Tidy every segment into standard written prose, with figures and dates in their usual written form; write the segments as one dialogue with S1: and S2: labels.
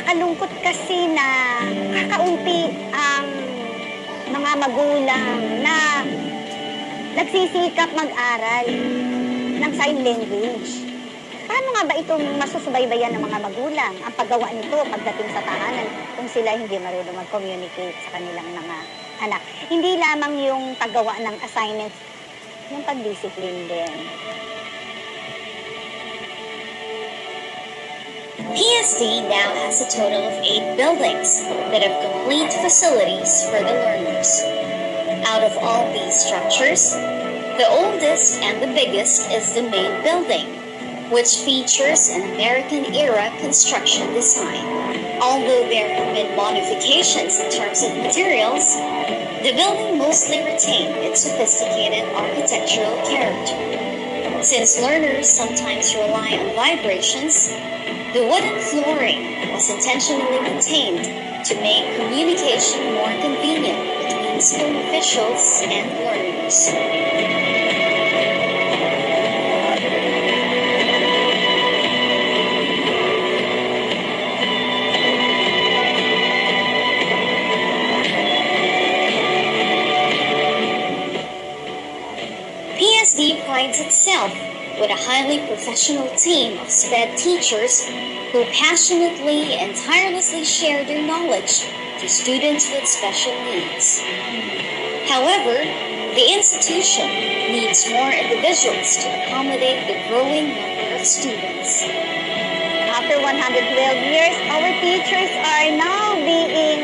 S1: Nakakalungkot kasi na kakaunti ang mga magulang na nagsisikap mag-aral ng sign language. Paano nga ba itong masusubaybayan ng mga magulang ang paggawa nito pagdating sa tahanan kung sila hindi marunong mag-communicate sa kanilang mga anak? Hindi lamang yung paggawa ng assignments, yung pag-discipline din.
S2: PSD now has a total of 8 buildings that have complete facilities for the learners. Out of all these structures, the oldest and the biggest is the main building, which features an American-era construction design. Although there have been modifications in terms of materials, the building mostly retained its sophisticated architectural character. Since learners sometimes rely on vibrations, the wooden flooring was intentionally maintained to make communication more convenient between school officials and learners. PSD prides itself with a highly professional team of SPED teachers who passionately and tirelessly share their knowledge to students with special needs. However, the institution needs more individuals to accommodate the growing number of students.
S1: After 112 years, our teachers are now being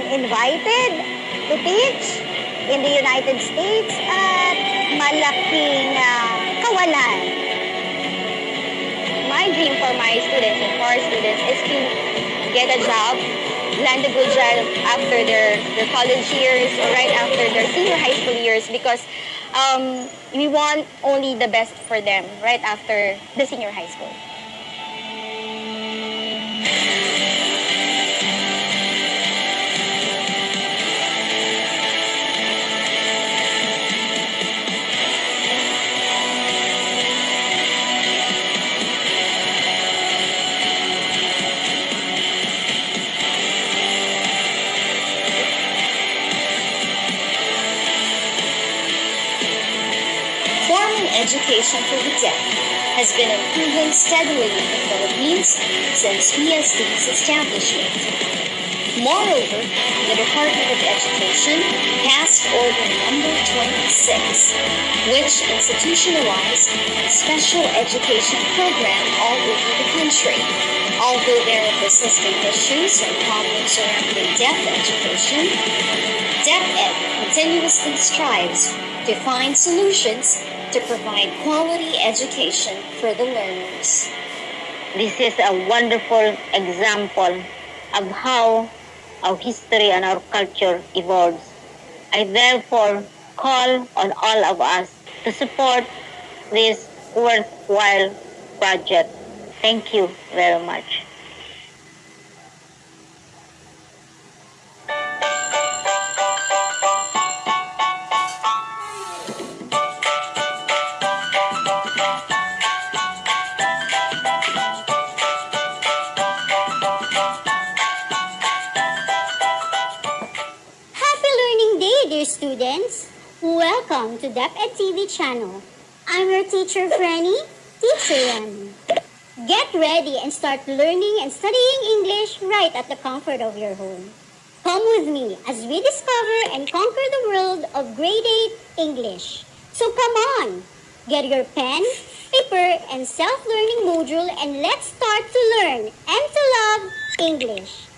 S1: invited to teach in the United States at malaking kawalan.
S3: My dream for my students and for our students is to get a job, land a good job after their college years or right after their senior high school years, because we want only the best for them right after the senior high school.
S2: Education for the deaf has been improving steadily in the Philippines since PSD's establishment. Moreover, the Department of Education passed Order Number 26, which institutionalized a special education program all over the country. Although there are persistent issues and problems surrounding deaf education, DepEd continuously strives to find solutions to provide quality education for the learners.
S4: This is a wonderful example of how our history and our culture evolves. I therefore call on all of us to support this worthwhile project. Thank you very much.
S5: Students, welcome to DepEd TV channel. I'm your teacher, Franny, Teacher Rani. Get ready and start learning and studying English right at the comfort of your home. Come with me as we discover and conquer the world of grade 8 English. So come on, get your pen, paper, and self-learning module and let's start to learn and to love English.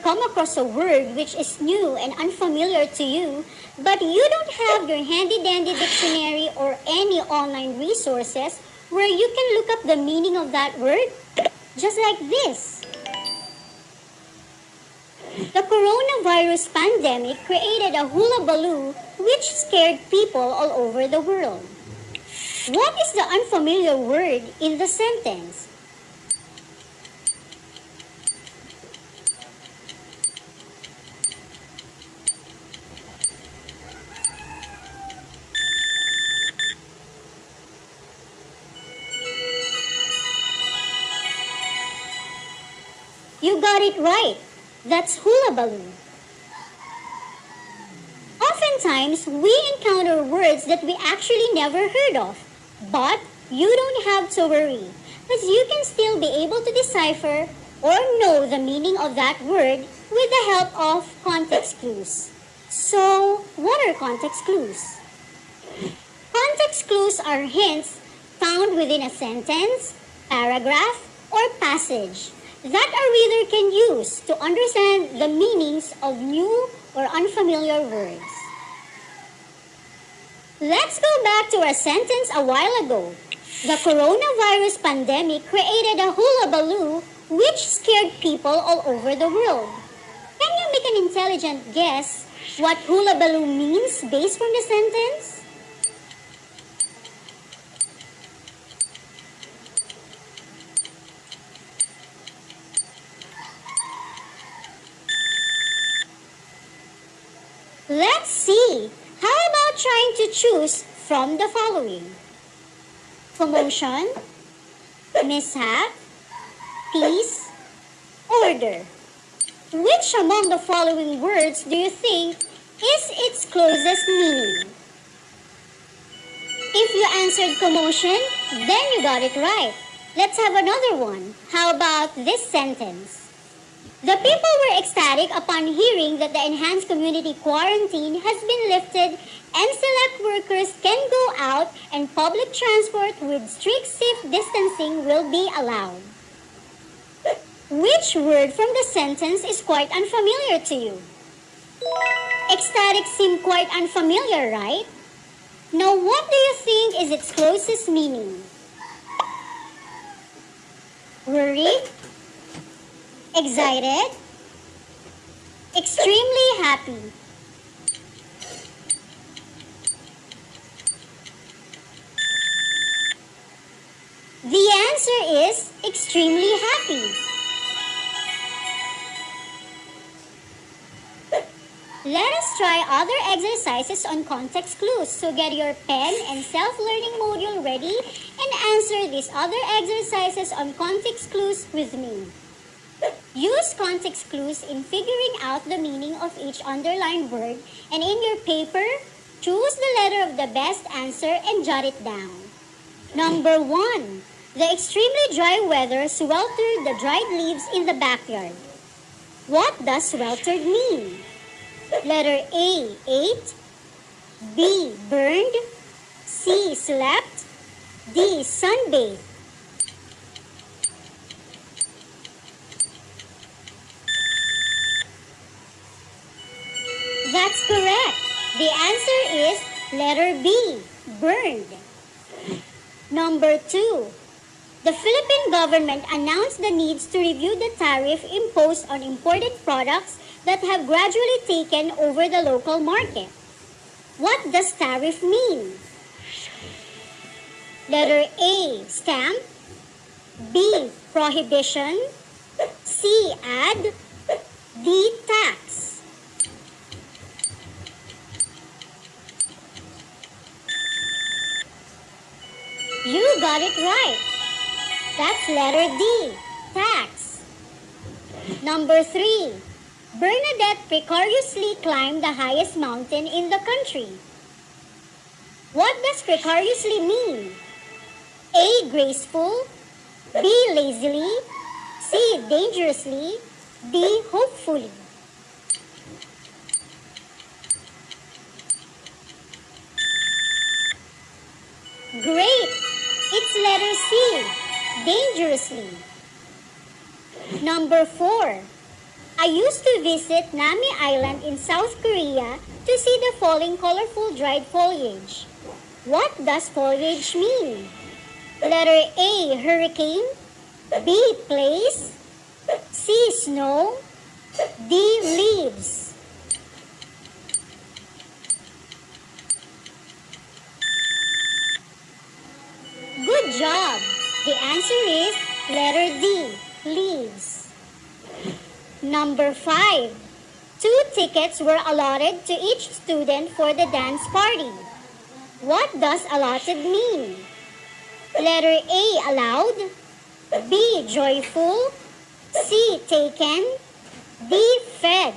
S5: Come across a word which is new and unfamiliar to you, but you don't have your handy-dandy dictionary or any online resources where you can look up the meaning of that word? Just like this. The coronavirus pandemic created a hullabaloo which scared people all over the world. What is the unfamiliar word in the sentence? You got it right. That's hula baloo. Oftentimes, we encounter words that we actually never heard of. But you don't have to worry, because you can still be able to decipher or know the meaning of that word with the help of context clues. So, what are context clues? Context clues are hints found within a sentence, paragraph, or passage that a reader can use to understand the meanings of new or unfamiliar words. Let's go back to our sentence a while ago. The coronavirus pandemic created a hula baloo which scared people all over the world. Can you make an intelligent guess what hula baloo means based from the sentence? Let's see. How about trying to choose from the following? Commotion, mishap, peace, order. Which among the following words do you think is its closest meaning? If you answered commotion, then you got it right. Let's have another one. How about this sentence? The people were ecstatic upon hearing that the enhanced community quarantine has been lifted and select workers can go out and public transport with strict safe distancing will be allowed. Which word from the sentence is quite unfamiliar to you? Ecstatic seemed quite unfamiliar, right? Now what do you think is its closest meaning? Worried? Excited? Extremely happy. The answer is extremely happy. Let us try other exercises on context clues. So get your pen and self-learning module ready and answer these other exercises on context clues with me. Use context clues in figuring out the meaning of each underlined word, and in your paper, choose the letter of the best answer and jot it down. Number 1. The extremely dry weather sweltered the dried leaves in the backyard. What does sweltered mean? Letter A, ate. B, burned. C, slept. D, sunbathed. That's correct. The answer is letter B, burned. Number 2. The Philippine government announced the needs to review the tariff imposed on imported products that have gradually taken over the local market. What does tariff mean? Letter A, stamp. B, prohibition. C, add. D, tax. You got it right. That's letter D, tax. Number 3. Bernadette precariously climbed the highest mountain in the country. What does precariously mean? A, graceful. B, lazily. C, dangerously. D, hopefully. Great! It's letter C, dangerously. Number 4. I used to visit Nami Island in South Korea to see the falling colorful dried foliage. What does foliage mean? Letter A, hurricane. B, place. C, snow. D, leaves. Good job! The answer is letter D, leaves. Number 5. 2 tickets were allotted to each student for the dance party. What does allotted mean? Letter A, allowed. B, joyful. C. Taken. D. Fed.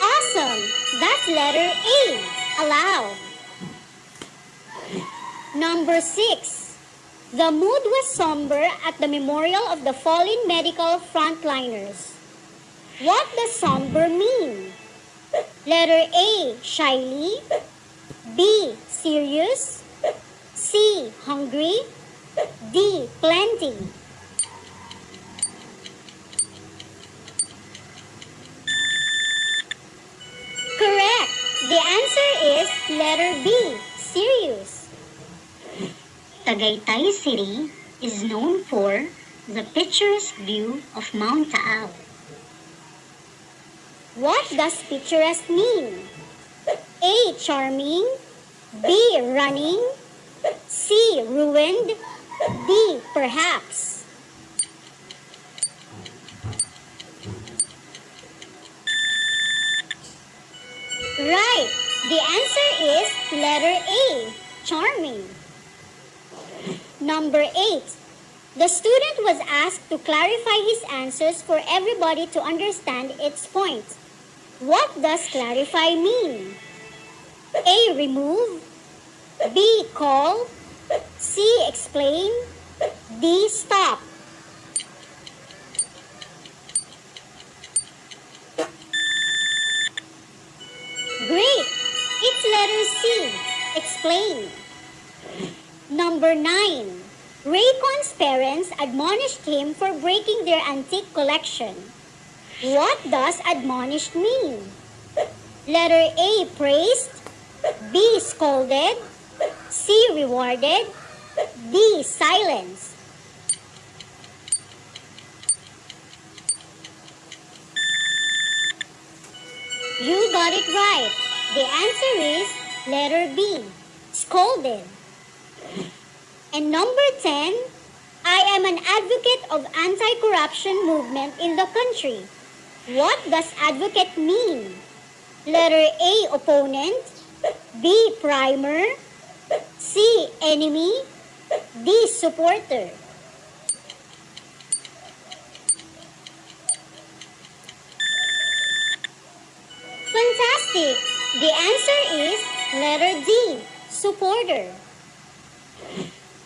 S5: Awesome! That's letter A. Allowed. Number 6. The mood was somber at the memorial of the fallen medical frontliners. What does somber mean? Letter A. Shyly. B. Serious. C. Hungry. D. Plenty. Correct. The answer is letter B. Serious. Tagaytay City is known for the picturesque view of Mount Taal. What does picturesque mean? A. Charming. B. Running. C. Ruined. D. Perhaps. Right. The answer is letter A. Charming. Number 8. The student was asked to clarify his answers for everybody to understand its point. What does clarify mean? A. Remove. B. Call. C. Explain. D. Stop. Great! It's letter C. Explain. Number 9. Raycon's parents admonished him for breaking their antique collection. What does admonished mean? Letter A. Praised. B. Scolded. C. Rewarded. D. Silenced. You got it right. The answer is letter B. Scolded. And number 10, I am an advocate of anti-corruption movement in the country. What does advocate mean? Letter A. Opponent. B. Primer. C. Enemy. D. Supporter. Fantastic! The answer is letter D. Supporter.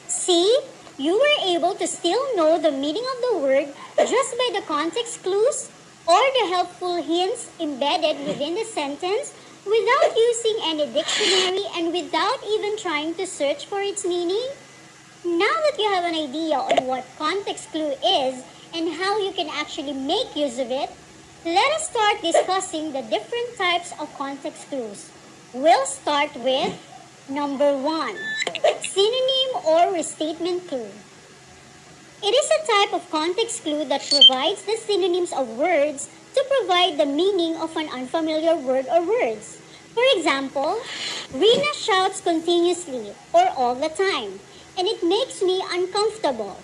S5: See, you were able to still know the meaning of the word just by the context clues or the helpful hints embedded within the sentence without using any dictionary and without even trying to search for its meaning. Now that you have an idea on what context clue is and how you can actually make use of it, let us start discussing the different types of context clues. We'll start with number 1, synonym or restatement clue. It is a type of context clue that provides the synonyms of words to provide the meaning of an unfamiliar word or words. For example, Rina shouts continuously or all the time, and it makes me uncomfortable.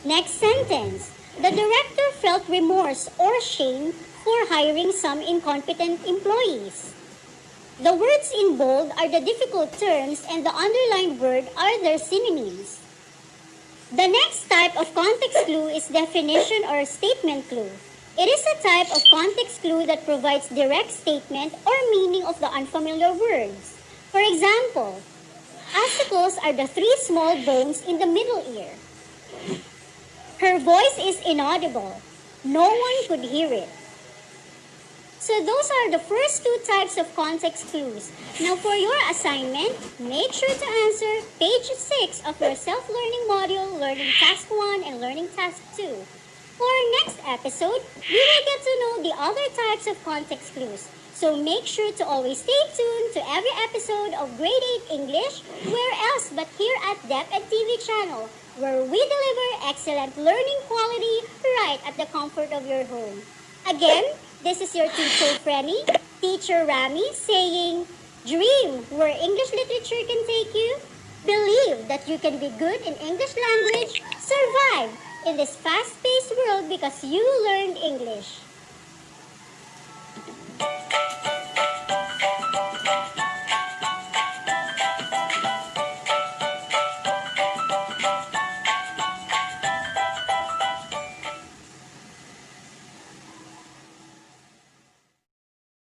S5: Next sentence. The director felt remorse or shame for hiring some incompetent employees. The words in bold are the difficult terms and the underlined word are their synonyms. The next type of context clue is definition or statement clue. It is a type of context clue that provides direct statement or meaning of the unfamiliar words. For example, ossicles are the 3 small bones in the middle ear. Her voice is inaudible. No one could hear it. So those are the first 2 types of context clues. Now for your assignment, make sure to answer page 6 of your self-learning module, Learning Task 1 and Learning Task 2. For our next episode, we will get to know the other types of context clues. So make sure to always stay tuned to every episode of Grade 8 English, where else but here at DepEd TV channel, where we deliver excellent learning quality right at the comfort of your home. Again, this is your teacher Frenny, Teacher Rami, saying, dream where English literature can take you, believe that you can be good in English language, survive in this fast-paced world because you learned English.